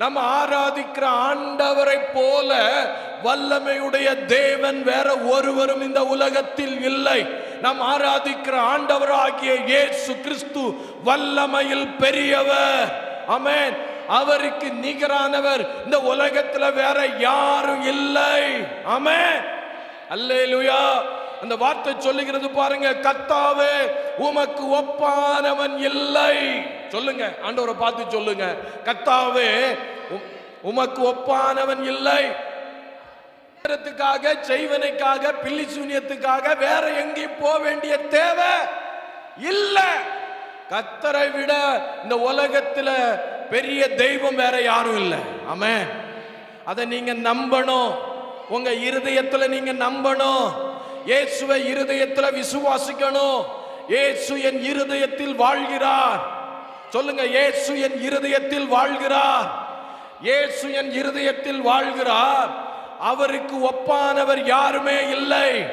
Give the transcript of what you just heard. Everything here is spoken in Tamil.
நம்ம ஆராதிக்கிற ஆண்டவரை போல வல்லமையுடைய தேவன் வேற ஒருவரும் இந்த உலகத்தில் இல்லை. நாம் ஆராதிக்கிற ஆண்டவராகிய இயேசு கிறிஸ்து வல்லமையில் பெரியவர். ஆமென். அவருக்கு நிகரானவர் இந்த உலகத்துல வேற யாரும் இல்லை. ஆமென். அல்லேலூயா. அந்த வார்த்தை சொல்லுகிறது பாருங்க, கர்த்தாவே உமக்கு ஒப்பானவன் இல்லை. சொல்லுங்க, ஆண்டவரை பார்த்து சொல்லுங்க, கர்த்தாவே உமக்கு ஒப்பானவன் இல்லை. செய்வனைக்காக பில்லி சூனியத்துக்காக வேற எங்கேயும் போக வேண்டிய தேவை இல்ல. கர்த்தரை விட இந்த உலகத்துல பெரிய தெய்வம் வேற யாரும் இல்லை. ஆமென். அதை நீங்க நம்பணும். உங்க இருதயத்துல நீங்க நம்பணும். இயேசுவை இருதயத்துல விசுவாசிக்கணும். இயேசு என் இருதயத்தில் வாழ்கிறார். சொல்லுங்க, இயேசு என் இருதயத்தில் வாழ்கிறார். இயேசு என் இருதயத்தில் வாழ்கிறார். அவருக்கு ஒப்பானவர் யாருமே இல்லை.